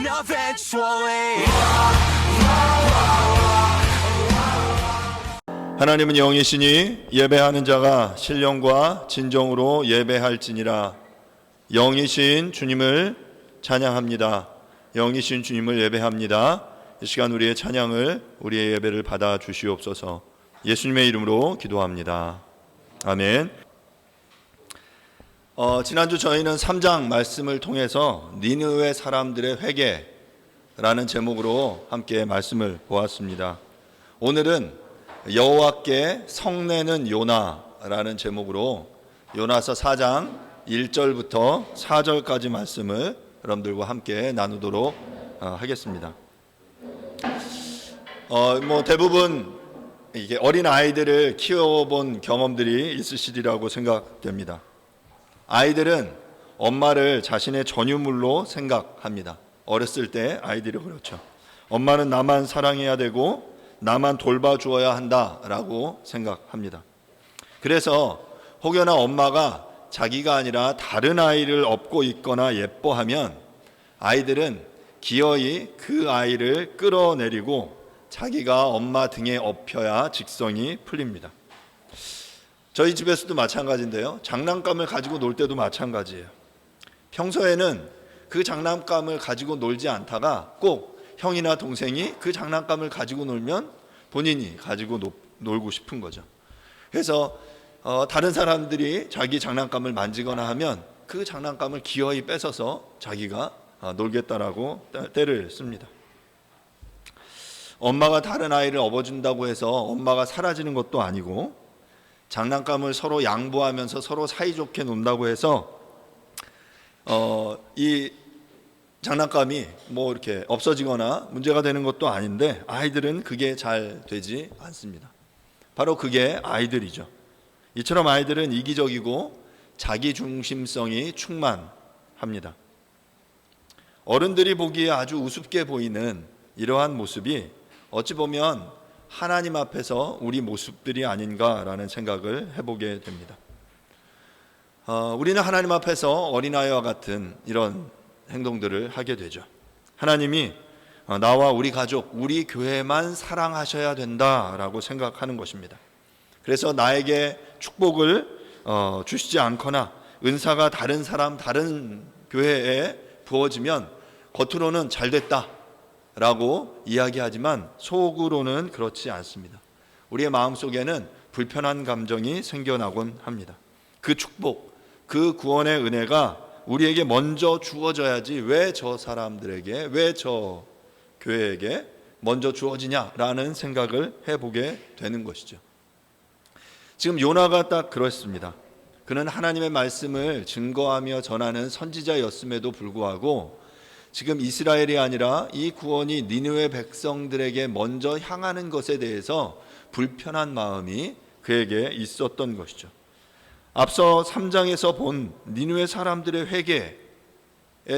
eventually. 하나님은 영이시니 예배하는 자가 신령과 진정으로 예배할지니라. 영이신 주님을 찬양합니다. 영이신 주님을 예배합니다. 이 시간 우리의 찬양을, 우리의 예배를 받아 주시옵소서. 예수님의 이름으로 기도합니다. 아멘. 지난주 저희는 3장 말씀을 통해서 니느웨 사람들의 회개라는 제목으로 함께 말씀을 보았습니다. 오늘은 여호와께 성내는 요나라는 제목으로 요나서 4장 1절부터 4절까지 말씀을 여러분들과 함께 나누도록 하겠습니다. 대부분 이게 어린 아이들을 키워본 경험들이 있으시리라고 생각됩니다. 아이들은 엄마를 자신의 전유물로 생각합니다. 어렸을 때 아이들이 그렇죠. 엄마는 나만 사랑해야 되고 나만 돌봐주어야 한다라고 생각합니다. 그래서 혹여나 엄마가 자기가 아니라 다른 아이를 업고 있거나 예뻐하면 아이들은 기어이 그 아이를 끌어내리고 자기가 엄마 등에 업혀야 직성이 풀립니다. 저희 집에서도 마찬가지인데요. 장난감을 가지고 놀 때도 마찬가지예요. 평소에는 그 장난감을 가지고 놀지 않다가 꼭 형이나 동생이 그 장난감을 가지고 놀면 본인이 가지고 놀고 싶은 거죠. 그래서 다른 사람들이 자기 장난감을 만지거나 하면 그 장난감을 기어이 뺏어서 자기가 놀겠다라고 떼를 씁니다. 엄마가 다른 아이를 업어준다고 해서 엄마가 사라지는 것도 아니고, 장난감을 서로 양보하면서 서로 사이좋게 논다고 해서 이 장난감이 이렇게 없어지거나 문제가 되는 것도 아닌데, 아이들은 그게 잘 되지 않습니다. 바로 그게 아이들이죠. 이처럼 아이들은 이기적이고 자기중심성이 충만합니다. 어른들이 보기에 아주 우습게 보이는 이러한 모습이 어찌 보면 하나님 앞에서 우리 모습들이 아닌가라는 생각을 해보게 됩니다. 우리는 하나님 앞에서 어린아이와 같은 이런 행동들을 하게 되죠. 하나님이 나와 우리 가족, 우리 교회만 사랑하셔야 된다라고 생각하는 것입니다. 그래서 나에게 축복을 주시지 않거나 은사가 다른 사람, 다른 교회에 부어지면 겉으로는 잘됐다라고 이야기하지만 속으로는 그렇지 않습니다. 우리의 마음속에는 불편한 감정이 생겨나곤 합니다. 그 축복, 그 구원의 은혜가 우리에게 먼저 주어져야지 왜 저 사람들에게, 왜 저 교회에게 먼저 주어지냐라는 생각을 해보게 되는 것이죠. 지금 요나가 딱 그렇습니다. 그는 하나님의 말씀을 증거하며 전하는 선지자였음에도 불구하고 지금 이스라엘이 아니라 이 구원이 니느웨 백성들에게 먼저 향하는 것에 대해서 불편한 마음이 그에게 있었던 것이죠. 앞서 3장에서 본 니느웨 사람들의 회개에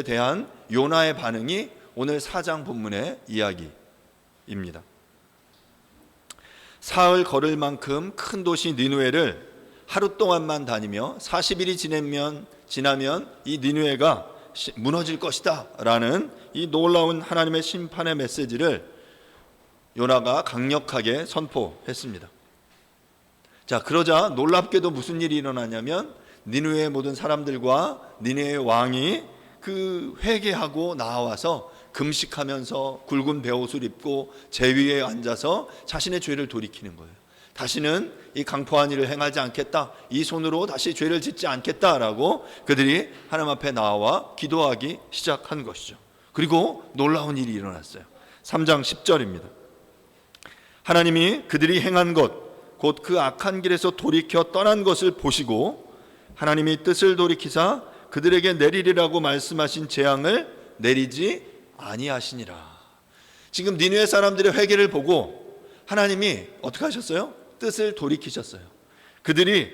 대한 요나의 반응이 오늘 4장 본문의 이야기입니다. 사흘 걸을 만큼 큰 도시 니느웨를 하루 동안만 다니며 40일이 지나면 이 니느웨가 무너질 것이다 라는 이 놀라운 하나님의 심판의 메시지를 요나가 강력하게 선포했습니다. 자, 그러자 놀랍게도 무슨 일이 일어나냐면 니느웨의 모든 사람들과 니느웨의 왕이 그 회개하고 나와서 금식하면서 굵은 베옷을 입고 제 위에 앉아서 자신의 죄를 돌이키는 거예요. 다시는 이 강포한 일을 행하지 않겠다, 이 손으로 다시 죄를 짓지 않겠다라고 그들이 하나님 앞에 나와 기도하기 시작한 것이죠. 그리고 놀라운 일이 일어났어요. 3장 10절입니다. 하나님이 그들이 행한 것, 곧 그 악한 길에서 돌이켜 떠난 것을 보시고 하나님이 뜻을 돌이키사 그들에게 내리리라고 말씀하신 재앙을 내리지 아니하시니라. 지금 니느웨 사람들의 회개를 보고 하나님이 어떻게 하셨어요? 뜻을 돌이키셨어요. 그들이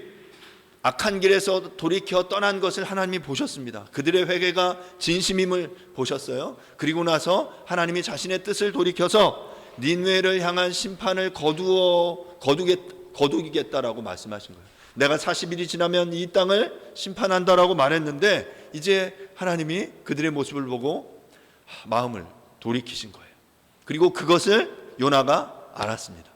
악한 길에서 돌이켜 떠난 것을 하나님이 보셨습니다. 그들의 회개가 진심임을 보셨어요. 그리고 나서 하나님이 자신의 뜻을 돌이켜서 니느웨를 향한 심판을 거두겠다라고 말씀하신 거예요. 내가 40일이 지나면 이 땅을 심판한다라고 말했는데 이제 하나님이 그들의 모습을 보고 마음을 돌이키신 거예요. 그리고 그것을 요나가 알았습니다.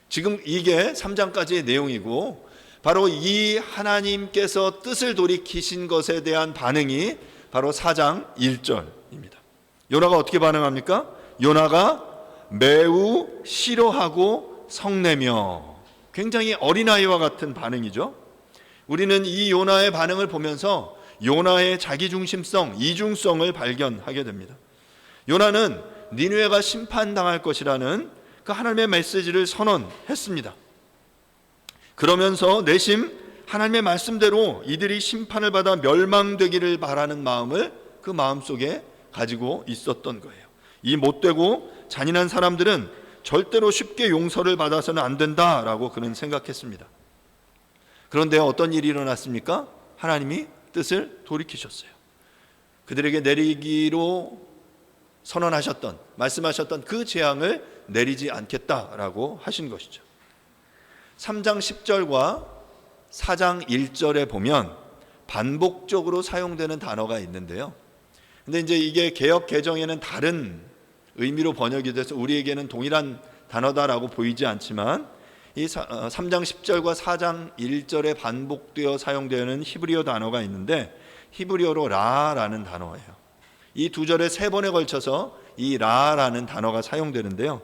지금 이게 3장까지의 내용이고, 바로 이 하나님께서 뜻을 돌이키신 것에 대한 반응이 바로 4장 1절입니다. 요나가 어떻게 반응합니까? 요나가 매우 싫어하고 성내며, 굉장히 어린아이와 같은 반응이죠. 우리는 이 요나의 반응을 보면서 요나의 자기중심성, 이중성을 발견하게 됩니다. 요나는 니느웨가 심판당할 것이라는 그 하나님의 메시지를 선언했습니다. 그러면서 내심 하나님의 말씀대로 이들이 심판을 받아 멸망되기를 바라는 마음을 그 마음속에 가지고 있었던 거예요. 이 못되고 잔인한 사람들은 절대로 쉽게 용서를 받아서는 안 된다라고 그는 생각했습니다. 그런데 어떤 일이 일어났습니까? 하나님이 뜻을 돌이키셨어요. 그들에게 내리기로 선언하셨던, 말씀하셨던 그 재앙을 내리지 않겠다라고 하신 것이죠. 3장 10절과 4장 1절에 보면 반복적으로 사용되는 단어가 있는데요. 근데 이제 이게 개역 개정에는 다른 의미로 번역이 돼서 우리에게는 동일한 단어다라고 보이지 않지만, 이 3장 10절과 4장 1절에 반복되어 사용되는 히브리어 단어가 있는데, 히브리어로 라라는 단어예요. 이 두 절에 세 번에 걸쳐서 이 라라는 단어가 사용되는데요.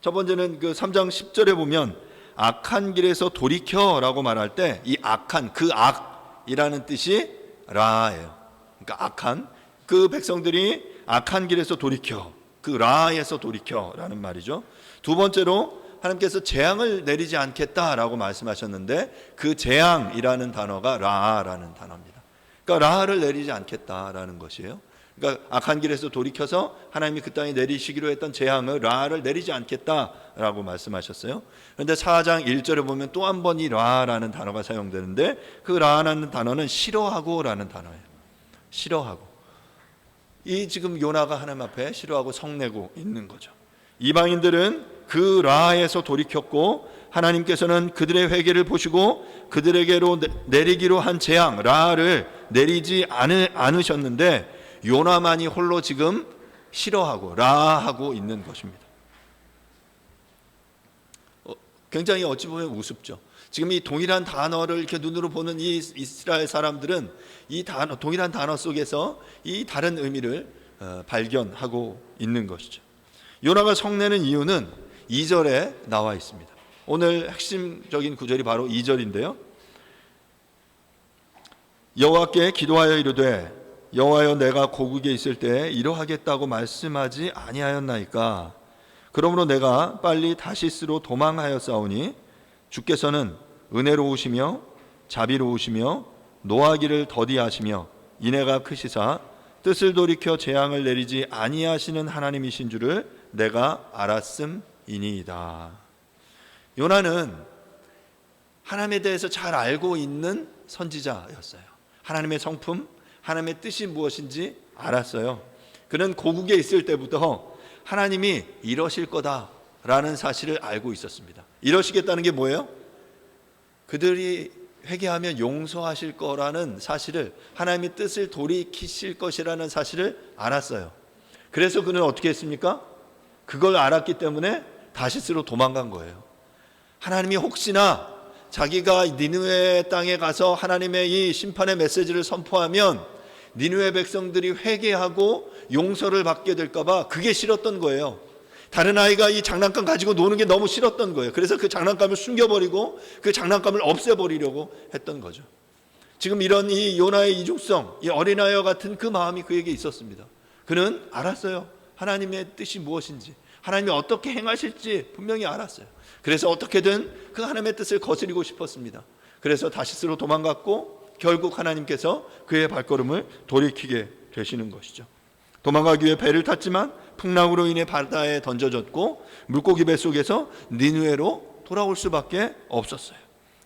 첫 번째는 그 3장 10절에 보면 악한 길에서 돌이켜라고 말할 때 이 악한, 그 악이라는 뜻이 라예요. 그러니까 악한, 그 백성들이 악한 길에서 돌이켜, 그 라에서 돌이켜라는 말이죠. 두 번째로 하나님께서 재앙을 내리지 않겠다라고 말씀하셨는데, 그 재앙이라는 단어가 라라는 단어입니다. 그러니까 라를 내리지 않겠다라는 것이에요. 그러니까 악한 길에서 돌이켜서 하나님이 그 땅에 내리시기로 했던 재앙을, 라를 내리지 않겠다라고 말씀하셨어요. 그런데 4장 1절에 보면 또 한 번 이 라라는 단어가 사용되는데, 그 라라는 단어는 싫어하고라는 단어예요. 싫어하고. 이 지금 요나가 하나님 앞에 싫어하고 성내고 있는 거죠. 이방인들은 그 라에서 돌이켰고, 하나님께서는 그들의 회개를 보시고 그들에게로 내리기로 한 재앙 라를 내리지 않으셨는데, 요나만이 홀로 지금 싫어하고 라하고 있는 것입니다. 굉장히 어찌 보면 우습죠. 지금 이 동일한 단어를 이렇게 눈으로 보는 이 이스라엘 사람들은 이 단어, 동일한 단어 속에서 이 다른 의미를 발견하고 있는 것이죠. 요나가 성내는 이유는 2절에 나와 있습니다. 오늘 핵심적인 구절이 바로 2절인데요. 여호와께 기도하여 이르되 여호와여, 내가 고국에 있을 때 이러하겠다고 말씀하지 아니하였나이까? 그러므로 내가 빨리 다시스로 도망하였사오니 주께서는 은혜로우시며 자비로우시며 노하기를 더디하시며 인애가 크시사 뜻을 돌이켜 재앙을 내리지 아니하시는 하나님이신 줄을 내가 알았음이니이다. 요나는 하나님에 대해서 잘 알고 있는 선지자였어요. 하나님의 성품, 하나님의 뜻이 무엇인지 알았어요. 그는 고국에 있을 때부터 하나님이 이러실 거다라는 사실을 알고 있었습니다. 이러시겠다는 게 뭐예요? 그들이 회개하면 용서하실 거라는 사실을, 하나님의 뜻을 돌이키실 것이라는 사실을 알았어요. 그래서 그는 어떻게 했습니까? 그걸 알았기 때문에 다시스로 도망간 거예요. 하나님이 혹시나 자기가 니느웨 땅에 가서 하나님의 이 심판의 메시지를 선포하면 니느웨 백성들이 회개하고 용서를 받게 될까 봐 그게 싫었던 거예요. 다른 아이가 이 장난감 가지고 노는 게 너무 싫었던 거예요. 그래서 그 장난감을 숨겨버리고 그 장난감을 없애버리려고 했던 거죠. 지금 이런 이 요나의 이중성, 이 어린아이와 같은 그 마음이 그에게 있었습니다. 그는 알았어요. 하나님의 뜻이 무엇인지, 하나님이 어떻게 행하실지 분명히 알았어요. 그래서 어떻게든 그 하나님의 뜻을 거스리고 싶었습니다. 그래서 다시스로 도망갔고 결국 하나님께서 그의 발걸음을 돌이키게 되시는 것이죠. 도망가기 위해 배를 탔지만 풍랑으로 인해 바다에 던져졌고 물고기 뱃속에서 니느웨로 돌아올 수밖에 없었어요.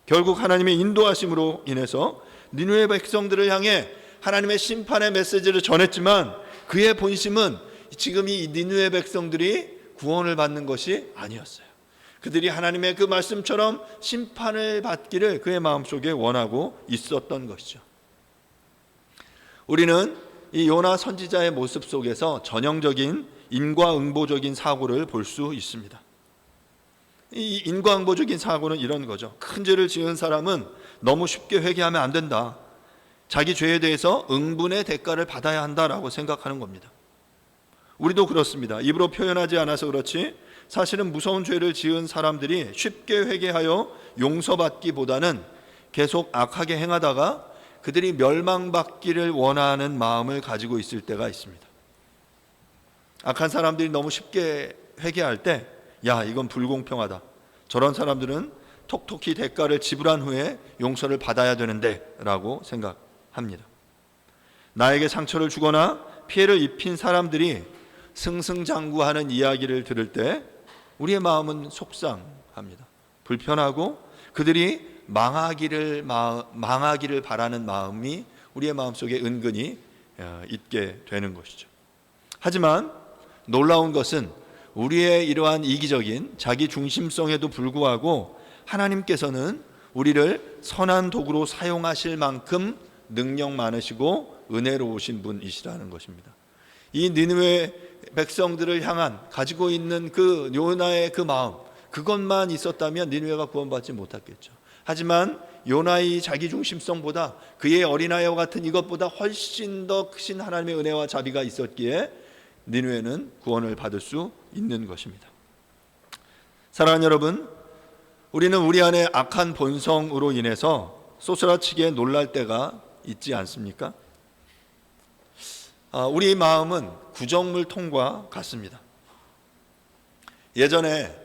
결국 하나님의 인도하심으로 인해서 니느웨 백성들을 향해 하나님의 심판의 메시지를 전했지만 그의 본심은 지금 이 니느웨 백성들이 구원을 받는 것이 아니었어요. 그들이 하나님의 그 말씀처럼 심판을 받기를 그의 마음속에 원하고 있었던 것이죠. 우리는 이 요나 선지자의 모습 속에서 전형적인 인과응보적인 사고를 볼 수 있습니다. 이 인과응보적인 사고는 이런 거죠. 큰 죄를 지은 사람은 너무 쉽게 회개하면 안 된다. 자기 죄에 대해서 응분의 대가를 받아야 한다라고 생각하는 겁니다. 우리도 그렇습니다. 입으로 표현하지 않아서 그렇지 사실은 무서운 죄를 지은 사람들이 쉽게 회개하여 용서받기보다는 계속 악하게 행하다가 그들이 멸망받기를 원하는 마음을 가지고 있을 때가 있습니다. 악한 사람들이 너무 쉽게 회개할 때, 야, 이건 불공평하다. 저런 사람들은 톡톡히 대가를 지불한 후에 용서를 받아야 되는데 라고 생각합니다. 나에게 상처를 주거나 피해를 입힌 사람들이 승승장구하는 이야기를 들을 때 우리의 마음은 속상합니다. 불편하고 그들이 망하기를 바라는 마음이 우리의 마음속에 은근히 있게 되는 것이죠. 하지만 놀라운 것은 우리의 이러한 이기적인 자기 중심성에도 불구하고 하나님께서는 우리를 선한 도구로 사용하실 만큼 능력 많으시고 은혜로우신 분이시라는 것입니다. 이 니느웨 백성들을 향한 가지고 있는 그 요나의 그 마음, 그것만 있었다면 니느웨가 구원받지 못했겠죠. 하지만 요나의 자기 중심성보다 그의 어린아이와 같은 이것보다 훨씬 더 크신 하나님의 은혜와 자비가 있었기에 니느웨는 구원을 받을 수 있는 것입니다. 사랑하는 여러분, 우리는 우리 안에 악한 본성으로 인해서 쏘스라치게 놀랄 때가 있지 않습니까? 우리 마음은 구정물통과 같습니다. 예전에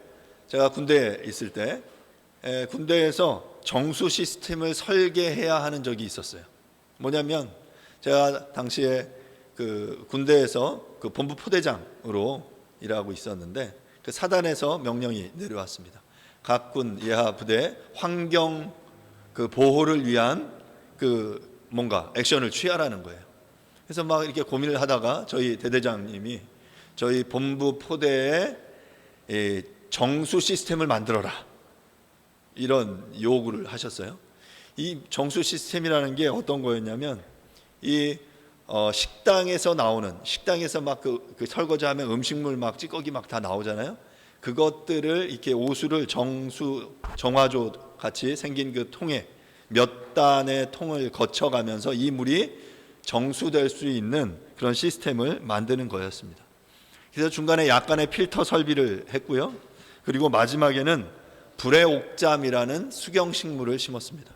제가 군대에 있을 때 군대에서 정수 시스템을 설계해야 하는 적이 있었어요. 뭐냐면 제가 당시에 그 군대에서 그 본부 포대장으로 일하고 있었는데 그 사단에서 명령이 내려왔습니다. 각 군 예하 부대 환경 그 보호를 위한 그 뭔가 액션을 취하라는 거예요. 그래서 막 이렇게 고민을 하다가 저희 대대장님이 저희 본부 포대에 정수 시스템을 만들어라 이런 요구를 하셨어요. 이 정수 시스템이라는 게 어떤 거였냐면 이 식당에서 막 그 설거지하면 음식물 막 찌꺼기 막 다 나오잖아요. 그것들을 이렇게 오수를 정화조 같이 생긴 그 통에 몇 단의 통을 거쳐가면서 이 물이 정수될 수 있는 그런 시스템을 만드는 거였습니다. 그래서 중간에 약간의 필터 설비를 했고요. 그리고 마지막에는 불의 옥잠이라는 수경식물을 심었습니다.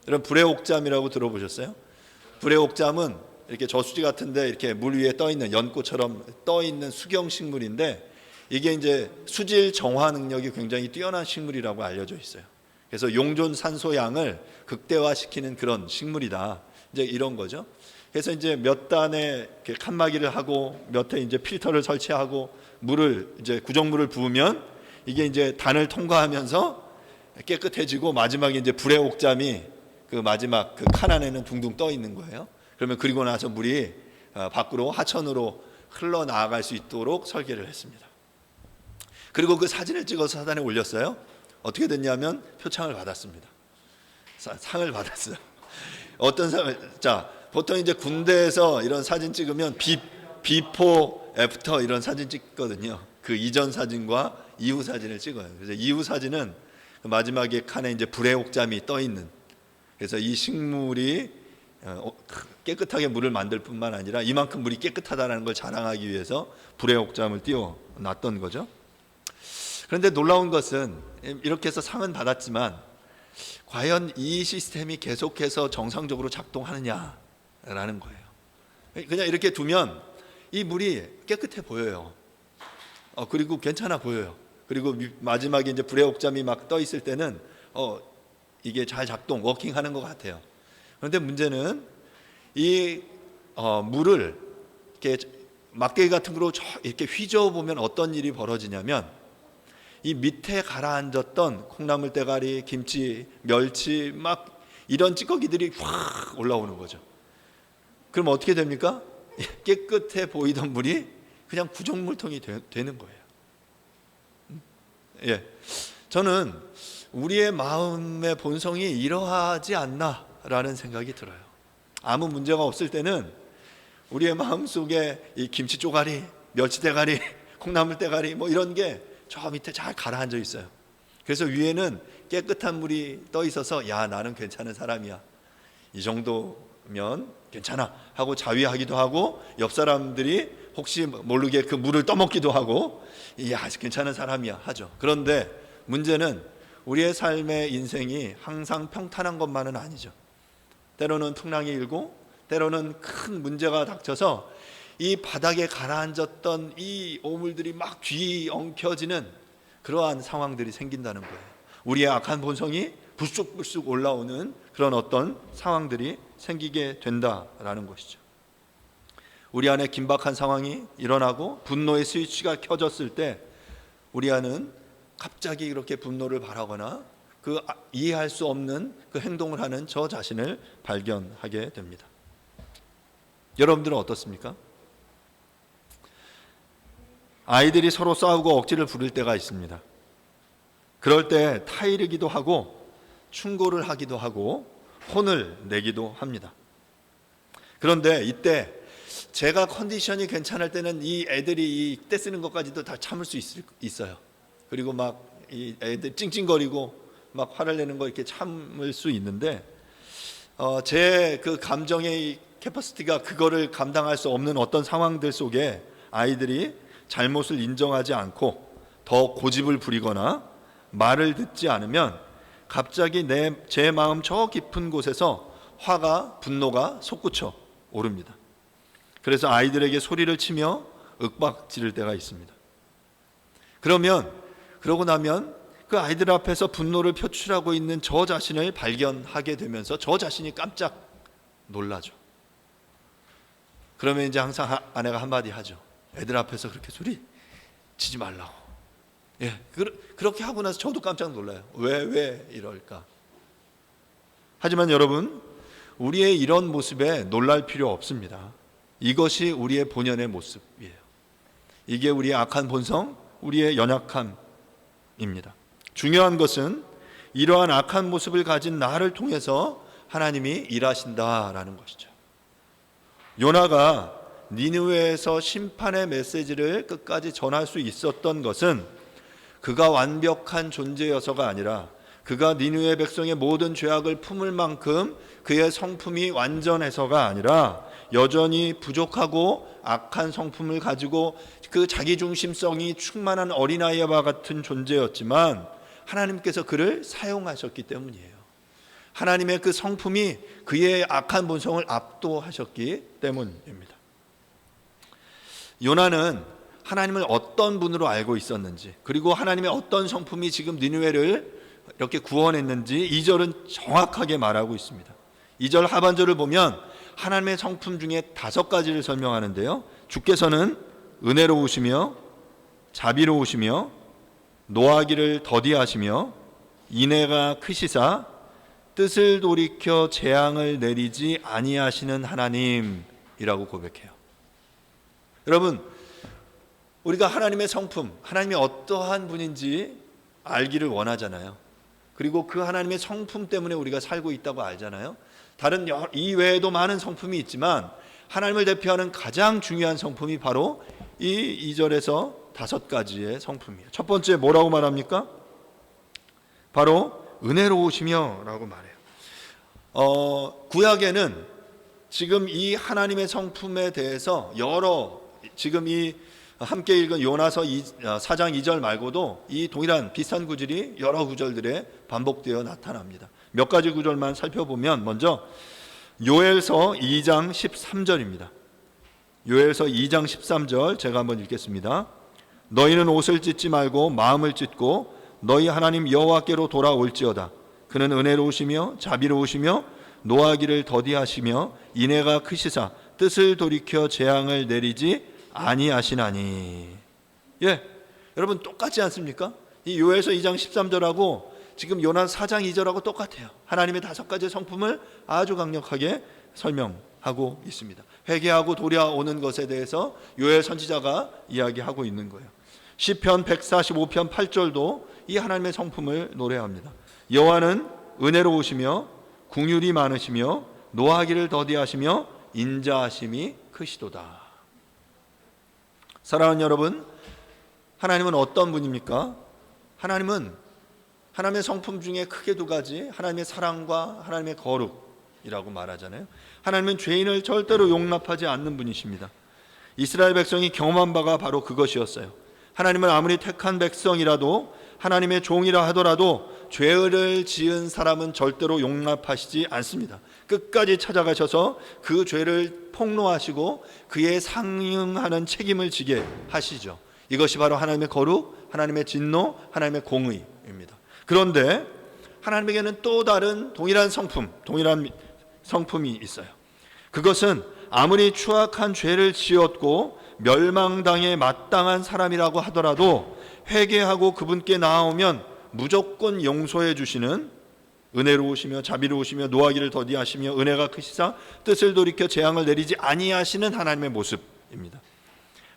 여러분, 불의 옥잠이라고 들어보셨어요? 불의 옥잠은 이렇게 저수지 같은데 이렇게 물 위에 떠 있는 연꽃처럼 떠 있는 수경식물인데 이게 이제 수질 정화 능력이 굉장히 뛰어난 식물이라고 알려져 있어요. 그래서 용존 산소 양을 극대화시키는 그런 식물이다. 이제 이런 거죠. 그래서 이제 몇 단의 칸막이를 하고 몇 회 이제 필터를 설치하고 물을 이제 구정물을 부으면 이게 이제 단을 통과하면서 깨끗해지고 마지막에 이제 불의 옥잠이 그 마지막 그 칸 안에는 둥둥 떠 있는 거예요. 그러면 그리고 나서 물이 밖으로 하천으로 흘러나갈 수 있도록 설계를 했습니다. 그리고 그 사진을 찍어서 사단에 올렸어요. 어떻게 됐냐면 표창을 받았습니다. 상을 받았어요. 어떤 상을? 자, 보통 이제 군대에서 이런 사진 찍으면 비포 애프터 이런 사진 찍거든요. 그 이전 사진과 이후 사진을 찍어요. 그래서 이후 사진은 마지막에 칸에 이제 불의 옥잠이 떠 있는. 그래서 이 식물이 깨끗하게 물을 만들 뿐만 아니라 이만큼 물이 깨끗하다는 걸 자랑하기 위해서 불의 옥잠을 띄워 놨던 거죠. 그런데 놀라운 것은 이렇게 해서 상은 받았지만 과연 이 시스템이 계속해서 정상적으로 작동하느냐라는 거예요. 그냥 이렇게 두면 이 물이 깨끗해 보여요. 그리고 괜찮아 보여요. 그리고 마지막에 이제 불의 옥잠이 막 떠 있을 때는 이게 잘 워킹하는 것 같아요. 그런데 문제는 이 물을 이렇게 막대기 같은 거로 이렇게 휘저어 보면 어떤 일이 벌어지냐면 이 밑에 가라앉았던 콩나물 대가리, 김치, 멸치 막 이런 찌꺼기들이 확 올라오는 거죠. 그럼 어떻게 됩니까? 깨끗해 보이던 물이 그냥 구정물통이 되는 거예요. 예, 저는 우리의 마음의 본성이 이러하지 않나라는 생각이 들어요. 아무 문제가 없을 때는 우리의 마음속에 이 김치 쪼가리, 멸치 대가리, 콩나물 대가리 뭐 이런 게 저 밑에 잘 가라앉아 있어요. 그래서 위에는 깨끗한 물이 떠 있어서 야, 나는 괜찮은 사람이야, 이 정도면 괜찮아 하고 자위하기도 하고, 옆 사람들이 혹시 모르게 그 물을 떠먹기도 하고, 야, 괜찮은 사람이야 하죠. 그런데 문제는 우리의 삶의 인생이 항상 평탄한 것만은 아니죠. 때로는 풍랑이 일고 때로는 큰 문제가 닥쳐서 이 바닥에 가라앉았던 이 오물들이 막 뒤엉켜지는 그러한 상황들이 생긴다는 거예요. 우리의 악한 본성이 불쑥불쑥 올라오는 그런 어떤 상황들이 생기게 된다라는 것이죠. 우리 안에 긴박한 상황이 일어나고 분노의 스위치가 켜졌을 때 우리 안은 갑자기 이렇게 분노를 발하거나 그 이해할 수 없는 그 행동을 하는 저 자신을 발견하게 됩니다. 여러분들은 어떻습니까? 아이들이 서로 싸우고 억지를 부릴 때가 있습니다. 그럴 때 타이르기도 하고 충고를 하기도 하고 혼을 내기도 합니다. 그런데 이때 제가 컨디션이 괜찮을 때는 이 애들이 이 떼 쓰는 것까지도 다 참을 수 있어요. 그리고 막 이 애들 찡찡거리고 막 화를 내는 거 이렇게 참을 수 있는데, 제 그 감정의 캐퍼시티가 그거를 감당할 수 없는 어떤 상황들 속에 아이들이 잘못을 인정하지 않고 더 고집을 부리거나 말을 듣지 않으면 갑자기 제 마음 저 깊은 곳에서 화가, 분노가 솟구쳐 오릅니다. 그래서 아이들에게 소리를 치며 윽박 지를 때가 있습니다. 그러고 나면 그 아이들 앞에서 분노를 표출하고 있는 저 자신을 발견하게 되면서 저 자신이 깜짝 놀라죠. 그러면 이제 항상 아내가 한마디 하죠. 애들 앞에서 그렇게 소리 치지 말라고. 예, 그렇게 하고 나서 저도 깜짝 놀라요. 왜 이럴까? 하지만 여러분, 우리의 이런 모습에 놀랄 필요 없습니다. 이것이 우리의 본연의 모습이에요. 이게 우리의 악한 본성, 우리의 연약함입니다. 중요한 것은 이러한 악한 모습을 가진 나를 통해서 하나님이 일하신다라는 것이죠. 요나가 니느웨에서 심판의 메시지를 끝까지 전할 수 있었던 것은 그가 완벽한 존재여서가 아니라 그가 니느웨 백성의 모든 죄악을 품을 만큼 그의 성품이 완전해서가 아니라 여전히 부족하고 악한 성품을 가지고 그 자기중심성이 충만한 어린아이와 같은 존재였지만 하나님께서 그를 사용하셨기 때문이에요. 하나님의 그 성품이 그의 악한 본성을 압도하셨기 때문입니다. 요나는 하나님을 어떤 분으로 알고 있었는지, 그리고 하나님의 어떤 성품이 지금 니느웨를 이렇게 구원했는지 2절은 정확하게 말하고 있습니다. 2절 하반절을 보면 하나님의 성품 중에 5가지를 설명하는데요, 주께서는 은혜로우시며 자비로우시며 노하기를 더디하시며 인애가 크시사 뜻을 돌이켜 재앙을 내리지 아니하시는 하나님이라고 고백해요. 여러분, 우리가 하나님의 성품, 하나님이 어떠한 분인지 알기를 원하잖아요. 그리고 그 하나님의 성품 때문에 우리가 살고 있다고 알잖아요. 다른 이외에도 많은 성품이 있지만 하나님을 대표하는 가장 중요한 성품이 바로 이 2절에서 5가지의 성품이에요. 첫 번째 뭐라고 말합니까? 바로 은혜로우시며 라고 말해요. 구약에는 지금 이 하나님의 성품에 대해서 지금 이 함께 읽은 요나서 4장 2절 말고도 이 동일한 비슷한 구절이 여러 구절들에 반복되어 나타납니다. 몇 가지 구절만 살펴보면, 먼저 요엘서 2장 13절입니다. 요엘서 2장 13절 제가 한번 읽겠습니다. 너희는 옷을 찢지 말고 마음을 찢고 너희 하나님 여호와께로 돌아올지어다. 그는 은혜로우시며 자비로우시며 노하기를 더디하시며 인애가 크시사 뜻을 돌이켜 재앙을 내리지 아니하시나니. 예, 여러분 똑같지 않습니까? 이 요엘서 2장 13절하고 지금 요나 4장 2절하고 똑같아요. 하나님의 5가지 성품을 아주 강력하게 설명하고 있습니다. 회개하고 돌아오는 것에 대해서 요엘 선지자가 이야기하고 있는 거예요. 시편 145편 8절도 이 하나님의 성품을 노래합니다. 여호와는 은혜로우시며 긍휼이 많으시며 노하기를 더디하시며 인자하심이 크시도다. 사랑하는 여러분, 하나님은 어떤 분입니까? 하나님은 하나님의 성품 중에 크게 두 가지, 하나님의 사랑과 하나님의 거룩이라고 말하잖아요. 하나님은 죄인을 절대로 용납하지 않는 분이십니다. 이스라엘 백성이 경험한 바가 바로 그것이었어요. 하나님은 아무리 택한 백성이라도, 하나님의 종이라 하더라도 죄를 지은 사람은 절대로 용납하시지 않습니다. 끝까지 찾아가셔서 그 죄를 폭로하시고 그에 상응하는 책임을 지게 하시죠. 이것이 바로 하나님의 거룩, 하나님의 진노, 하나님의 공의입니다. 그런데 하나님에게는 또 다른 동일한 성품이 있어요. 그것은 아무리 추악한 죄를 지었고 멸망당에 마땅한 사람이라고 하더라도 회개하고 그분께 나아오면 무조건 용서해 주시는 은혜로우시며 자비로우시며 노하기를 더디하시며 은혜가 크시사 뜻을 돌이켜 재앙을 내리지 아니하시는 하나님의 모습입니다.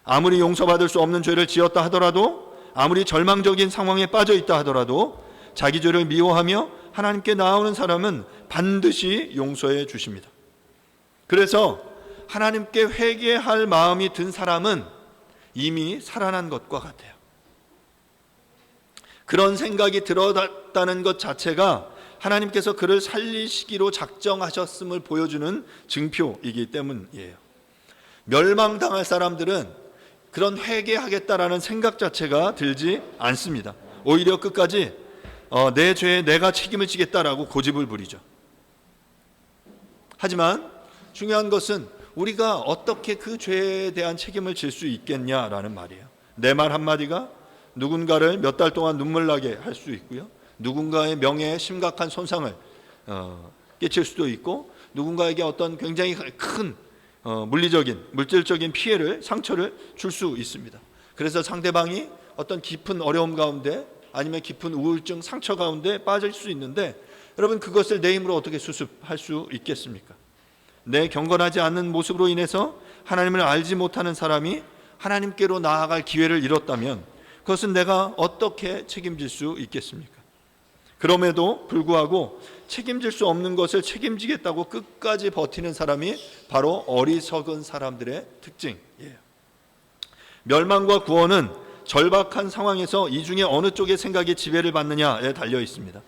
아무리 용서받을 수 없는 죄를 지었다 하더라도, 아무리 절망적인 상황에 빠져 있다 하더라도 자기 죄를 미워하며 하나님께 나아오는 사람은 반드시 용서해 주십니다. 그래서 하나님께 회개할 마음이 든 사람은 이미 살아난 것과 같아요. 그런 생각이 들었다는 것 자체가 하나님께서 그를 살리시기로 작정하셨음을 보여주는 증표이기 때문이에요. 멸망당할 사람들은 그런 회개하겠다라는 생각 자체가 들지 않습니다. 오히려 끝까지 내 죄에 내가 책임을 지겠다라고 고집을 부리죠. 하지만 중요한 것은 우리가 어떻게 그 죄에 대한 책임을 질 수 있겠냐라는 말이에요. 내 말 한마디가 누군가를 몇 달 동안 눈물 나게 할 수 있고요, 누군가의 명예에 심각한 손상을 끼칠 수도 있고, 누군가에게 어떤 굉장히 큰 물질적인 피해를, 상처를 줄 수 있습니다. 그래서 상대방이 어떤 깊은 어려움 가운데 아니면 깊은 우울증, 상처 가운데 빠질 수 있는데, 여러분 그것을 내 힘으로 어떻게 수습할 수 있겠습니까? 내 경건하지 않는 모습으로 인해서 하나님을 알지 못하는 사람이 하나님께로 나아갈 기회를 잃었다면 그것은 내가 어떻게 책임질 수 있겠습니까? 그럼에도 불구하고 책임질 수 없는 것을 책임지겠다고 끝까지 버티는 사람이 바로 어리석은 사람들의 특징이에요. 멸망과 구원은 절박한 상황에서 이 중에 어느 쪽의 생각이 지배를 받느냐에 달려 있습니다.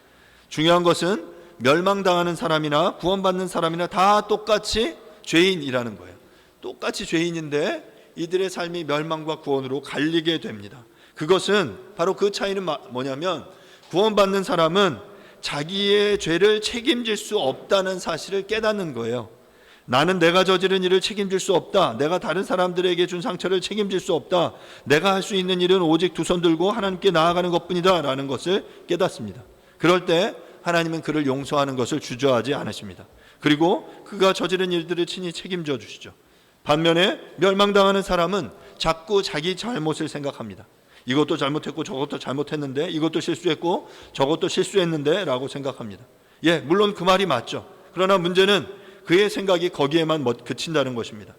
중요한 것은 멸망당하는 사람이나 구원받는 사람이나 다 똑같이 죄인이라는 거예요. 똑같이 죄인인데 이들의 삶이 멸망과 구원으로 갈리게 됩니다. 그것은 바로 그 차이는 뭐냐면, 구원받는 사람은 자기의 죄를 책임질 수 없다는 사실을 깨닫는 거예요. 나는 내가 저지른 일을 책임질 수 없다. 내가 다른 사람들에게 준 상처를 책임질 수 없다. 내가 할 수 있는 일은 오직 두 손 들고 하나님께 나아가는 것뿐이다 라는 것을 깨닫습니다. 그럴 때 하나님은 그를 용서하는 것을 주저하지 않으십니다. 그리고 그가 저지른 일들을 친히 책임져 주시죠. 반면에 멸망당하는 사람은 자꾸 자기 잘못을 생각합니다. 이것도 잘못했고 저것도 잘못했는데, 이것도 실수했고 저것도 실수했는데 라고 생각합니다. 물론 그 말이 맞죠. 그러나 문제는 그의 생각이 거기에만 그친다는 것입니다.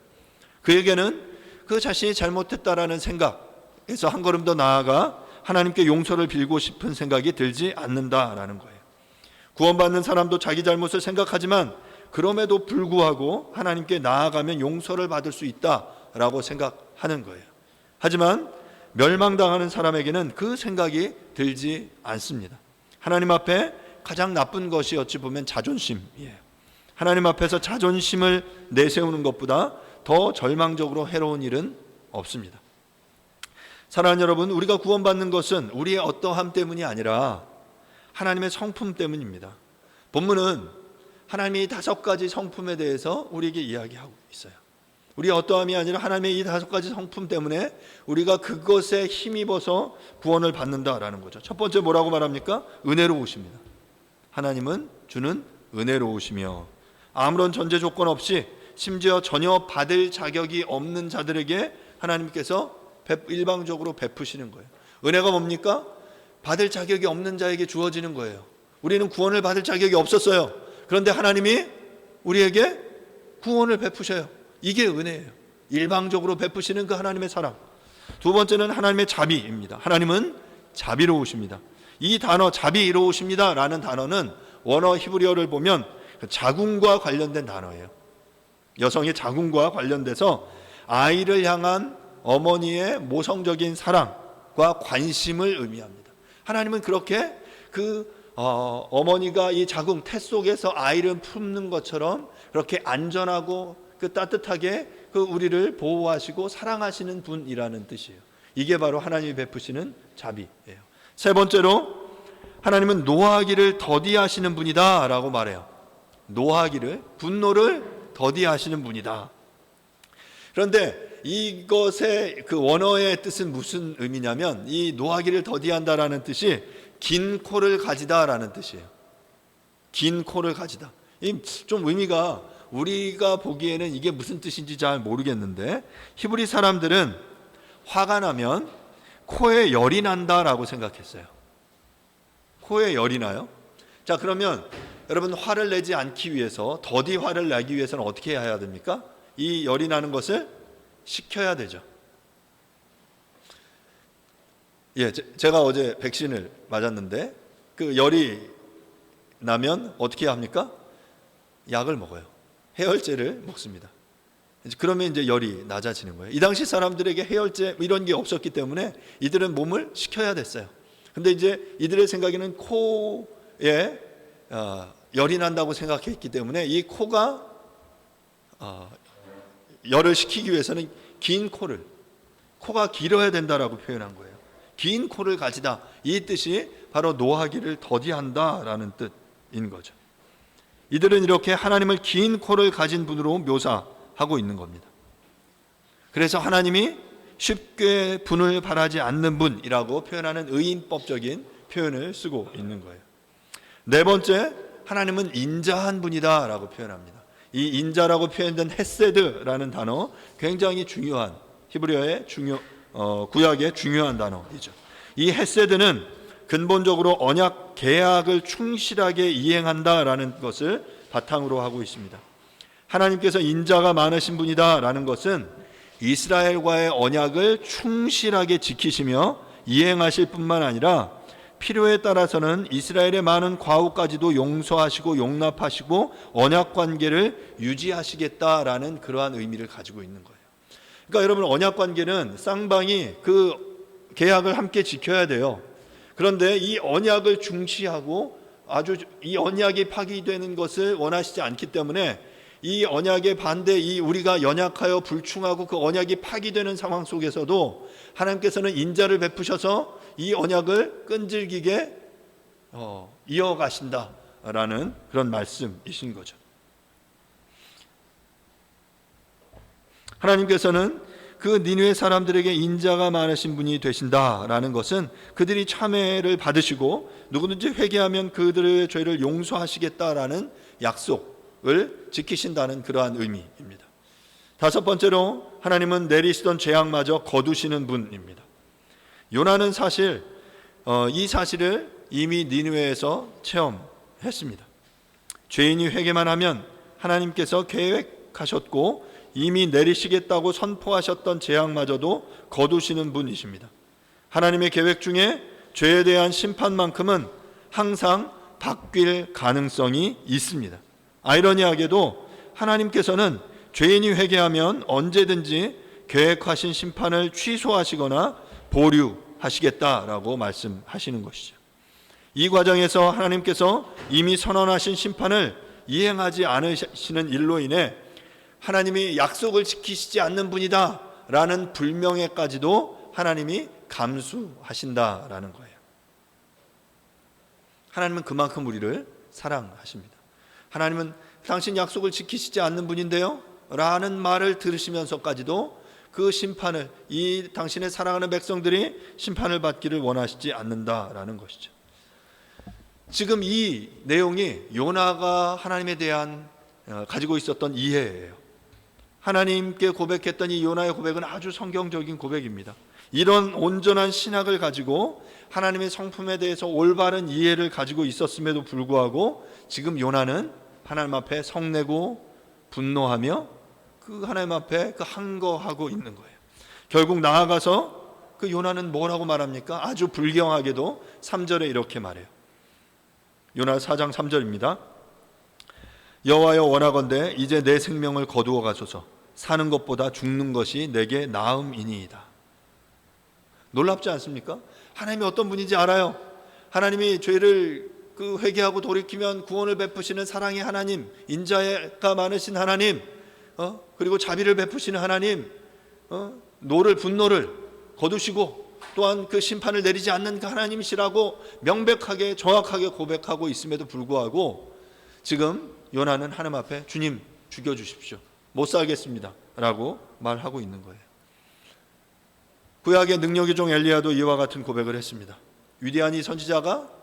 그에게는 그 자신이 잘못했다라는 생각에서 한 걸음 더 나아가 하나님께 용서를 빌고 싶은 생각이 들지 않는다라는 거예요. 구원받는 사람도 자기 잘못을 생각하지만 그럼에도 불구하고 하나님께 나아가면 용서를 받을 수 있다라고 생각하는 거예요. 하지만 멸망당하는 사람에게는 그 생각이 들지 않습니다. 하나님 앞에 가장 나쁜 것이 어찌 보면 자존심이에요. 하나님 앞에서 자존심을 내세우는 것보다 더 절망적으로 해로운 일은 없습니다. 사랑하는 여러분, 우리가 구원받는 것은 우리의 어떠함 때문이 아니라 하나님의 성품 때문입니다. 본문은 하나님의 5가지 성품에 대해서 우리에게 이야기하고 있어요. 우리의 어떠함이 아니라 하나님의 이 5가지 성품 때문에 우리가 그것에 힘입어서 구원을 받는다라는 거죠. 첫 번째 뭐라고 말합니까? 은혜로우십니다. 하나님은 주는 은혜로우시며 아무런 전제 조건 없이 심지어 전혀 받을 자격이 없는 자들에게 하나님께서 일방적으로 베푸시는 거예요. 은혜가 뭡니까? 받을 자격이 없는 자에게 주어지는 거예요. 우리는 구원을 받을 자격이 없었어요. 그런데 하나님이 우리에게 구원을 베푸셔요. 이게 은혜예요. 일방적으로 베푸시는 그 하나님의 사랑. 두 번째는 하나님의 자비입니다. 하나님은 자비로우십니다. 이 단어 자비로우십니다 라는 단어는 원어 히브리어를 보면 자궁과 관련된 단어예요. 여성의 자궁과 관련돼서 아이를 향한 어머니의 모성적인 사랑과 관심을 의미합니다. 하나님은 그렇게 어머니가 이 자궁 태 속에서 아이를 품는 것처럼 그렇게 안전하고 따뜻하게 우리를 보호하시고 사랑하시는 분이라는 뜻이에요. 이게 바로 하나님이 베푸시는 자비예요. 세 번째로 하나님은 노하기를 더디하시는 분이다 라고 말해요. 노하기를, 분노를 더디하시는 분이다. 그런데 이것의 원어의 뜻은 무슨 의미냐면, 이 노하기를 더디한다라는 뜻이 긴 코를 가지다라는 뜻이에요. 긴 코를 가지다. 좀 의미가 우리가 보기에는 이게 무슨 뜻인지 잘 모르겠는데, 히브리 사람들은 화가 나면 코에 열이 난다라고 생각했어요. 코에 열이 나요? 자, 그러면 여러분, 화를 내지 않기 위해서, 더디 화를 내기 위해서는 어떻게 해야 됩니까? 이 열이 나는 것을 식혀야 되죠. 예, 제가 어제 백신을 맞았는데 열이 나면 어떻게 합니까? 약을 먹어요. 해열제를 먹습니다. 그러면 이제 열이 낮아지는 거예요. 이 당시 사람들에게 해열제 이런 게 없었기 때문에 이들은 몸을 식혀야 됐어요. 근데 이제 이들의 생각에는 코에 열이 난다고 생각했기 때문에 이 코가 열을 식히기 위해서는 긴 코가 길어야 된다라고 표현한 거예요. 긴 코를 가지다, 이 뜻이 바로 노하기를 더디한다라는 뜻인 거죠. 이들은 이렇게 하나님을 긴 코를 가진 분으로 묘사하고 있는 겁니다. 그래서 하나님이 쉽게 분을 바라지 않는 분이라고 표현하는 의인법적인 표현을 쓰고 있는 거예요. 네 번째, 하나님은 인자한 분이다 라고 표현합니다. 이 인자라고 표현된 헤세드라는 단어, 굉장히 중요한, 히브리어의 구약의 중요한 단어이죠. 이 헤세드는 근본적으로 언약 계약을 충실하게 이행한다라는 것을 바탕으로 하고 있습니다. 하나님께서 인자가 많으신 분이다라는 것은 이스라엘과의 언약을 충실하게 지키시며 이행하실 뿐만 아니라 필요에 따라서는 이스라엘의 많은 과오까지도 용서하시고 용납하시고 언약 관계를 유지하시겠다라는 그러한 의미를 가지고 있는 거예요. 그러니까 여러분, 언약 관계는 쌍방이 계약을 함께 지켜야 돼요. 그런데 이 언약을 중시하고 이 언약이 파기되는 것을 원하시지 않기 때문에 이 언약의 반대, 우리가 연약하여 불충하고 그 언약이 파기되는 상황 속에서도 하나님께서는 인자를 베푸셔서 이 언약을 끈질기게 이어가신다라는 그런 말씀이신 거죠. 하나님께서는 니느웨 사람들에게 인자가 많으신 분이 되신다라는 것은 그들이 참회를 받으시고 누구든지 회개하면 그들의 죄를 용서하시겠다라는 약속을 지키신다는 그러한 의미입니다. 다섯 번째로, 하나님은 내리시던 재앙마저 거두시는 분입니다. 요나는 사실 이 사실을 이미 니느웨에서 체험했습니다. 죄인이 회개만 하면 하나님께서 계획하셨고 이미 내리시겠다고 선포하셨던 재앙마저도 거두시는 분이십니다. 하나님의 계획 중에 죄에 대한 심판만큼은 항상 바뀔 가능성이 있습니다. 아이러니하게도 하나님께서는 죄인이 회개하면 언제든지 계획하신 심판을 취소하시거나 보류하시겠다라고 말씀하시는 것이죠. 이 과정에서 하나님께서 이미 선언하신 심판을 이행하지 않으시는 일로 인해 하나님이 약속을 지키시지 않는 분이다 라는 불명예까지도 하나님이 감수하신다라는 거예요. 하나님은 그만큼 우리를 사랑하십니다. 하나님은 당신 약속을 지키시지 않는 분인데요 라는 말을 들으시면서까지도 그 심판을, 당신의 사랑하는 백성들이 심판을 받기를 원하시지 않는다라는 것이죠. 지금 이 내용이 요나가 하나님에 대한 가지고 있었던 이해예요. 하나님께 고백했던 이 요나의 고백은 아주 성경적인 고백입니다. 이런 온전한 신학을 가지고 하나님의 성품에 대해서 올바른 이해를 가지고 있었음에도 불구하고 지금 요나는 하나님 앞에 성내고 분노하며 하나님 앞에 항거하고 있는 거예요. 결국 나아가서 요나는 뭐라고 말합니까? 아주 불경하게도 3절에 이렇게 말해요. 요나 4장 3절입니다. 여호와여 원하건대 이제 내 생명을 거두어 가소서. 사는 것보다 죽는 것이 내게 나음이니이다. 놀랍지 않습니까? 하나님이 어떤 분인지 알아요. 하나님이 죄를 회개하고 돌이키면 구원을 베푸시는 사랑의 하나님, 인자가 많으신 하나님, 그리고 자비를 베푸시는 하나님, 분노를 거두시고 또한 그 심판을 내리지 않는 그 하나님이시라고 명백하게 정확하게 고백하고 있음에도 불구하고 지금 요나는 하나님 앞에 주님 죽여주십시오, 못 살겠습니다 라고 말하고 있는 거예요. 구약의 능력의 종 엘리야도 이와 같은 고백을 했습니다. 위대한 이 선지자가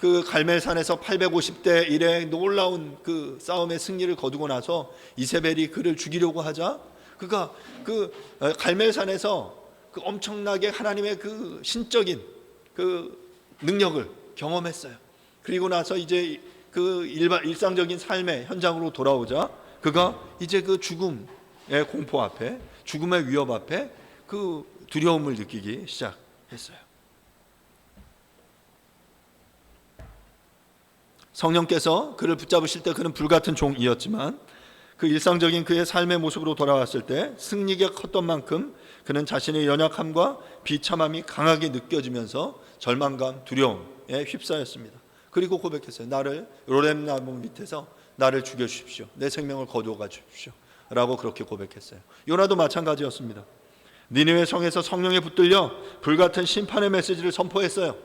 그 갈멜산에서 850대 1의 놀라운 그 싸움의 승리를 거두고 나서 이세벨이 그를 죽이려고 하자 그가 그 갈멜산에서 그 엄청나게 하나님의 그 신적인 그 능력을 경험했어요. 그리고 나서 이제 그 일상적인 삶의 현장으로 돌아오자 그가 이제 그 죽음의 공포 앞에, 죽음의 위협 앞에 그 두려움을 느끼기 시작했어요. 성령께서 그를 붙잡으실 때 그는 불같은 종이었지만 그 일상적인 그의 삶의 모습으로 돌아왔을 때 승리가 컸던 만큼 그는 자신의 연약함과 비참함이 강하게 느껴지면서 절망감, 두려움에 휩싸였습니다. 그리고 고백했어요. 나를 로뎀나무 밑에서 나를 죽여주십시오. 내 생명을 거두어가 주십시오 라고 그렇게 고백했어요. 요나도 마찬가지였습니다. 니느웨 성에서 성령에 붙들려 불같은 심판의 메시지를 선포했어요.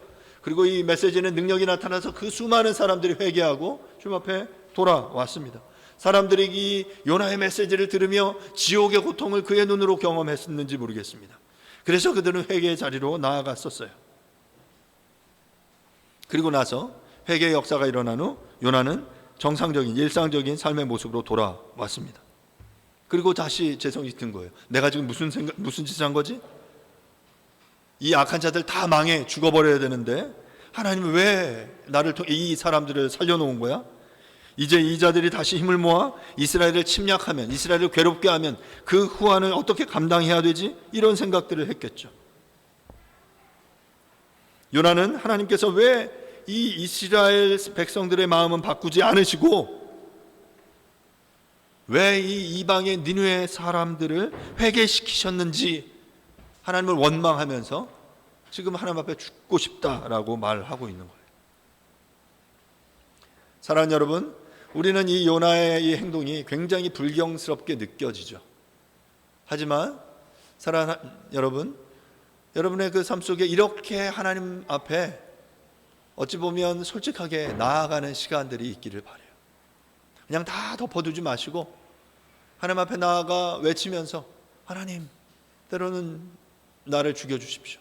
그리고 이 메시지는 능력이 나타나서 그 수많은 사람들이 회개하고 주님 앞에 돌아왔습니다. 사람들이 이 요나의 메시지를 들으며 지옥의 고통을 그의 눈으로 경험했는지 모르겠습니다. 그래서 그들은 회개의 자리로 나아갔었어요. 그리고 나서 회개의 역사가 일어난 후 요나는 정상적인 일상적인 삶의 모습으로 돌아왔습니다. 그리고 다시 재성이 든 거예요. 내가 지금 무슨 짓을 한 거지? 이 악한 자들 다 망해 죽어버려야 되는데 하나님은 왜 나를 통해 이 사람들을 살려놓은 거야? 이제 이 자들이 다시 힘을 모아 이스라엘을 침략하면, 이스라엘을 괴롭게 하면 그 후환을 어떻게 감당해야 되지? 이런 생각들을 했겠죠. 요나는 하나님께서 왜 이 이스라엘 백성들의 마음은 바꾸지 않으시고 왜 이 이방의 니느웨 사람들을 회개시키셨는지 하나님을 원망하면서 지금 하나님 앞에 죽고 싶다라고 말하고 있는 거예요. 사랑하는 여러분, 우리는 이 요나의 이 행동이 굉장히 불경스럽게 느껴지죠. 하지만 사랑하는 여러분, 여러분의 그 삶 속에 이렇게 하나님 앞에 어찌 보면 솔직하게 나아가는 시간들이 있기를 바라요. 그냥 다 덮어두지 마시고 하나님 앞에 나아가 외치면서 하나님, 때로는 나를 죽여주십시오.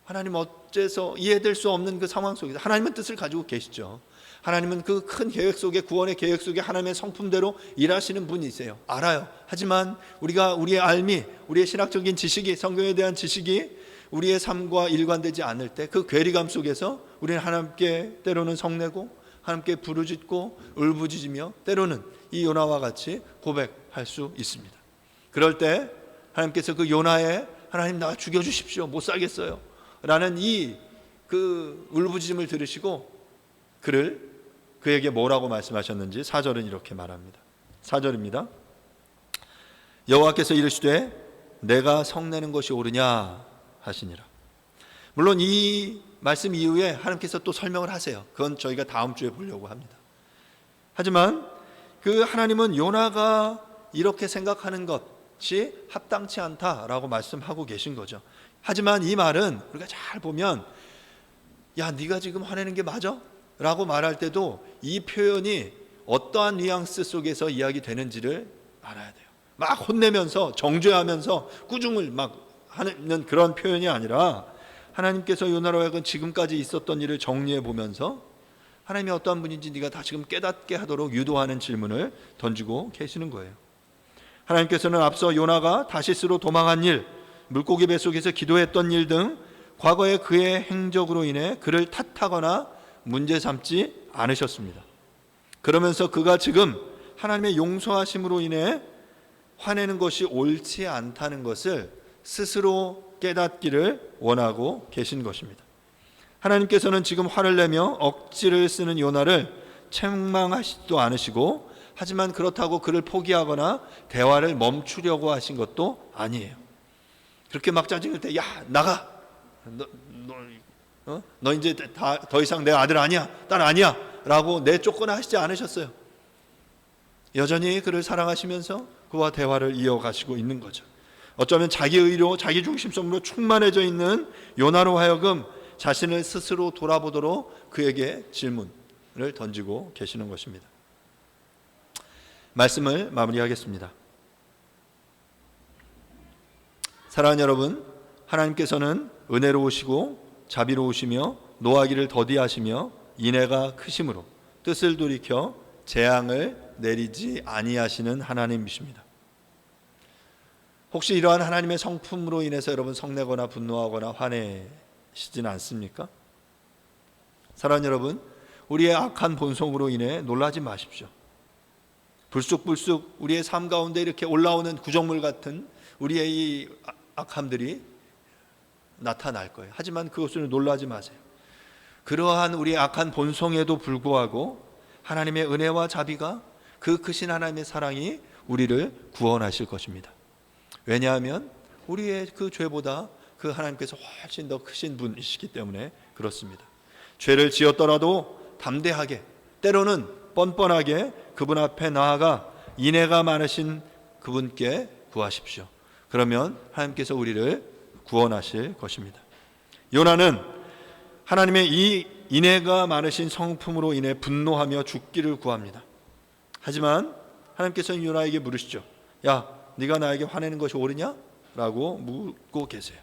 하나님 어째서 이해될 수 없는 그 상황 속에서 하나님은 뜻을 가지고 계시죠. 하나님은 그 큰 계획 속에, 구원의 계획 속에 하나님의 성품대로 일하시는 분이세요. 알아요. 하지만 우리가 우리의 알미, 우리의 신학적인 지식이, 성경에 대한 지식이 우리의 삶과 일관되지 않을 때 그 괴리감 속에서 우리는 하나님께 때로는 성내고 하나님께 부르짖고 울부짖으며 때로는 이 요나와 같이 고백할 수 있습니다. 그럴 때 하나님께서 그 요나의 하나님 나 죽여주십시오, 못 살겠어요 라는 이 그 울부짖음을 들으시고 그에게 뭐라고 말씀하셨는지 4절은 이렇게 말합니다. 4절입니다. 여호와께서 이르시되 내가 성내는 것이 옳으냐 하시니라. 물론 이 말씀 이후에 하나님께서 또 설명을 하세요. 그건 저희가 다음 주에 보려고 합니다. 하지만 그 하나님은 요나가 이렇게 생각하는 것이 합당치 않다라고 말씀하고 계신 거죠. 하지만 이 말은 우리가 잘 보면 야 네가 지금 화내는 게 맞아? 라고 말할 때도 이 표현이 어떠한 뉘앙스 속에서 이야기되는지를 알아야 돼요. 막 혼내면서 정죄하면서 꾸중을 막 하는 그런 표현이 아니라 하나님께서 요나로 하여금 지금까지 있었던 일을 정리해 보면서 하나님이 어떠한 분인지 네가 다시금 깨닫게 하도록 유도하는 질문을 던지고 계시는 거예요. 하나님께서는 앞서 요나가 다시스로 도망한 일, 물고기 뱃속에서 기도했던 일 등 과거의 그의 행적으로 인해 그를 탓하거나 문제 삼지 않으셨습니다. 그러면서 그가 지금 하나님의 용서하심으로 인해 화내는 것이 옳지 않다는 것을 스스로 깨닫기를 원하고 계신 것입니다. 하나님께서는 지금 화를 내며 억지를 쓰는 요나를 책망하시지도 않으시고, 하지만 그렇다고 그를 포기하거나 대화를 멈추려고 하신 것도 아니에요. 그렇게 막 짜증낼 때, 야 나가, 너 이제 더 이상 내 아들 아니야, 딸 아니야 라고 내쫓거나 하시지 않으셨어요. 여전히 그를 사랑하시면서 그와 대화를 이어가시고 있는 거죠. 어쩌면 자기의로 자기 중심성으로 충만해져 있는 요나로 하여금 자신을 스스로 돌아보도록 그에게 질문을 던지고 계시는 것입니다. 말씀을 마무리하겠습니다. 사랑하는 여러분, 하나님께서는 은혜로우시고 자비로우시며 노하기를 더디하시며 인애가 크심으로 뜻을 돌이켜 재앙을 내리지 아니하시는 하나님이십니다. 혹시 이러한 하나님의 성품으로 인해서 여러분 성내거나 분노하거나 화내시지는 않습니까? 사랑하는 여러분, 우리의 악한 본성으로 인해 놀라지 마십시오. 불쑥불쑥 우리의 삶 가운데 이렇게 올라오는 구정물 같은 우리의 이 악함들이 나타날 거예요. 하지만 그것을 놀라지 마세요. 그러한 우리의 악한 본성에도 불구하고 하나님의 은혜와 자비가, 그 크신 하나님의 사랑이 우리를 구원하실 것입니다. 왜냐하면 우리의 그 죄보다 그 하나님께서 훨씬 더 크신 분이시기 때문에 그렇습니다. 죄를 지었더라도 담대하게, 때로는 뻔뻔하게 그분 앞에 나아가 인애가 많으신 그분께 구하십시오. 그러면 하나님께서 우리를 구원하실 것입니다. 요나는 하나님의 이 인애가 많으신 성품으로 인해 분노하며 죽기를 구합니다. 하지만 하나님께서는 요나에게 물으시죠. 야, 네가 나에게 화내는 것이 옳으냐? 라고 묻고 계세요.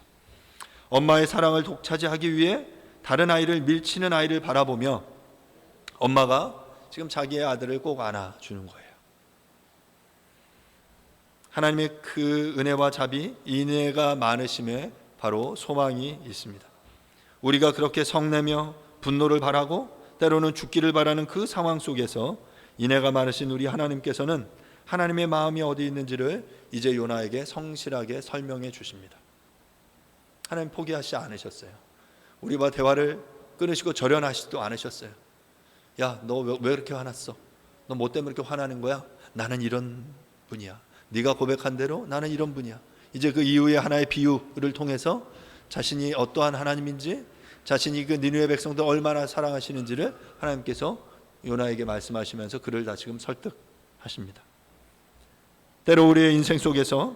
엄마의 사랑을 독차지하기 위해 다른 아이를 밀치는 아이를 바라보며 엄마가 지금 자기의 아들을 꼭 안아주는 거예요. 하나님의 그 은혜와 자비, 인애가 많으심에 바로 소망이 있습니다. 우리가 그렇게 성내며 분노를 바라고 때로는 죽기를 바라는 그 상황 속에서 인애가 많으신 우리 하나님께서는 하나님의 마음이 어디 있는지를 이제 요나에게 성실하게 설명해 주십니다. 하나님 포기하시지 않으셨어요. 우리와 대화를 끊으시고 절연하시지도 않으셨어요. 야, 너 왜 이렇게 화났어? 너 뭐 때문에 이렇게 화나는 거야? 나는 이런 분이야. 네가 고백한 대로 나는 이런 분이야. 이제 그 이후에 하나의 비유를 통해서 자신이 어떠한 하나님인지, 자신이 그 니느웨 백성들 얼마나 사랑하시는지를 하나님께서 요나에게 말씀하시면서 그를 다시금 설득하십니다. 때로 우리의 인생 속에서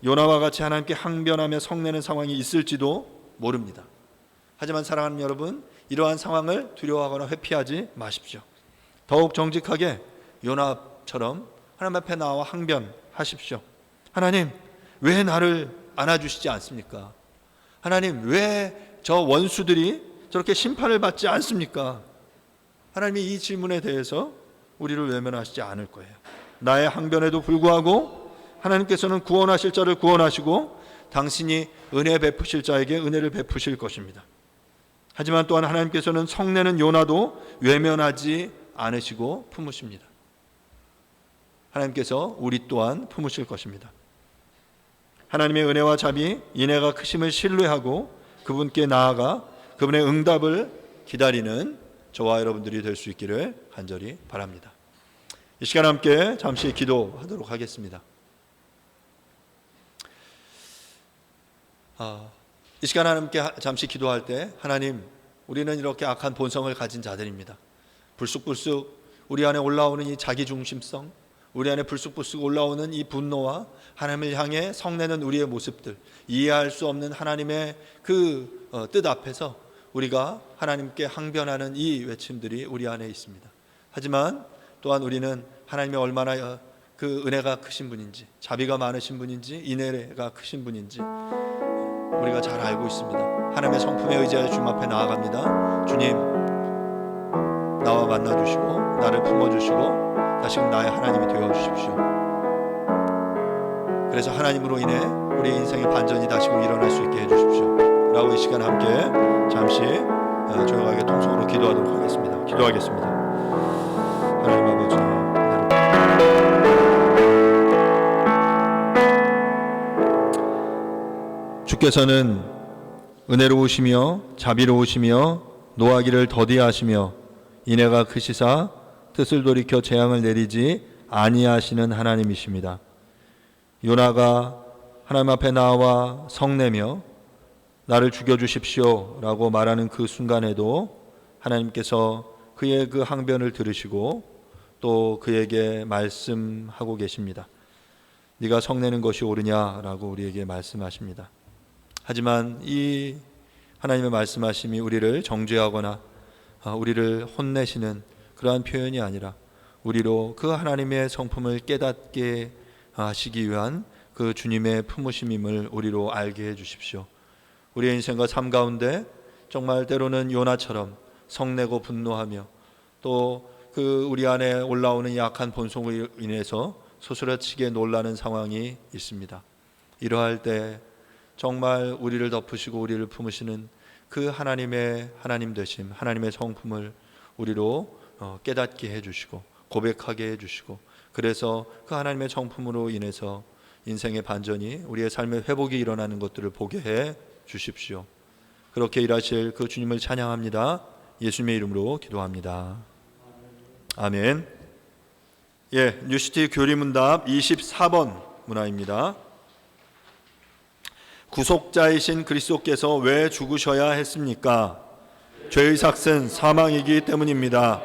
요나와 같이 하나님께 항변하며 성내는 상황이 있을지도 모릅니다. 하지만 사랑하는 여러분, 이러한 상황을 두려워하거나 회피하지 마십시오. 더욱 정직하게 요나처럼 하나님 앞에 나와 항변하십시오. 하나님, 왜 나를 안아주시지 않습니까? 하나님, 왜 저 원수들이 저렇게 심판을 받지 않습니까? 하나님이 이 질문에 대해서 우리를 외면하시지 않을 거예요. 나의 항변에도 불구하고 하나님께서는 구원하실 자를 구원하시고 당신이 은혜 베푸실 자에게 은혜를 베푸실 것입니다. 하지만 또한 하나님께서는 성내는 요나도 외면하지 않으시고 품으십니다. 하나님께서 우리 또한 품으실 것입니다. 하나님의 은혜와 자비, 인애가 크심을 신뢰하고 그분께 나아가 그분의 응답을 기다리는 저와 여러분들이 될 수 있기를 간절히 바랍니다. 이 시간 함께 잠시 기도하도록 하겠습니다. 이 시간 함께 잠시 기도할 때, 하나님, 우리는 이렇게 악한 본성을 가진 자들입니다. 불쑥불쑥 우리 안에 올라오는 이 자기중심성, 우리 안에 불쑥불쑥 올라오는 이 분노와 하나님을 향해 성내는 우리의 모습들, 이해할 수 없는 하나님의 그 뜻 앞에서 우리가 하나님께 항변하는 이 외침들이 우리 안에 있습니다. 하지만 또한 우리는 하나님의 얼마나 그 은혜가 크신 분인지, 자비가 많으신 분인지, 인애가 크신 분인지 우리가 잘 알고 있습니다. 하나님의 성품에 의지하여 주님 앞에 나아갑니다. 주님, 나와 만나주시고 나를 품어주시고 다시금 나의 하나님이 되어주십시오. 그래서 하나님으로 인해 우리의 인생의 반전이 다시금 일어날 수 있게 해주십시오 라고 이 시간 함께 잠시 조용하게 통성으로 기도하도록 하겠습니다. 기도하겠습니다. 하나님 아버지, 주께서는 은혜로우시며 자비로우시며 노하기를 더디하시며 인애가 크시사 뜻을 돌이켜 재앙을 내리지 아니하시는 하나님이십니다. 요나가 하나님 앞에 나와 성내며 나를 죽여주십시오 라고 말하는 그 순간에도 하나님께서 그의 그 항변을 들으시고 또 그에게 말씀하고 계십니다. 네가 성내는 것이 옳으냐라고 우리에게 말씀하십니다. 하지만 이 하나님의 말씀하심이 우리를 정죄하거나 우리를 혼내시는 그러한 표현이 아니라 우리로 그 하나님의 성품을 깨닫게 하시기 위한 그 주님의 품으심임을 우리로 알게 해 주십시오. 우리의 인생과 삶 가운데 정말 때로는 요나처럼 성내고 분노하며 또 그 우리 안에 올라오는 약한 본성으로 인해서 소스라치게 놀라는 상황이 있습니다. 이러할 때 정말 우리를 덮으시고 우리를 품으시는 그 하나님의 하나님 되심, 하나님의 성품을 우리로 깨닫게 해주시고 고백하게 해주시고, 그래서 그 하나님의 성품으로 인해서 인생의 반전이, 우리의 삶의 회복이 일어나는 것들을 보게 해 주십시오. 그렇게 일하실 그 주님을 찬양합니다. 예수님의 이름으로 기도합니다. 아멘. 예, 뉴시티 교리문답 24번 문화입니다. 구속자이신 그리스도께서 왜 죽으셔야 했습니까? 죄의 삭은 사망이기 때문입니다.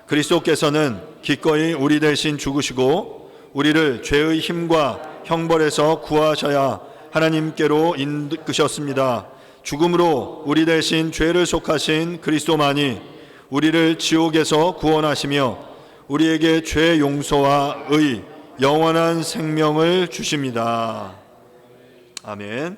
그리스도께서는 기꺼이 우리 대신 죽으시고 우리를 죄의 힘과 형벌에서 구하셔야 하나님께로 이끄셨습니다. 죽음으로 우리 대신 죄를 속하신 그리스도만이 우리를 지옥에서 구원하시며 우리에게 죄 용서와 의, 영원한 생명을 주십니다. 아멘.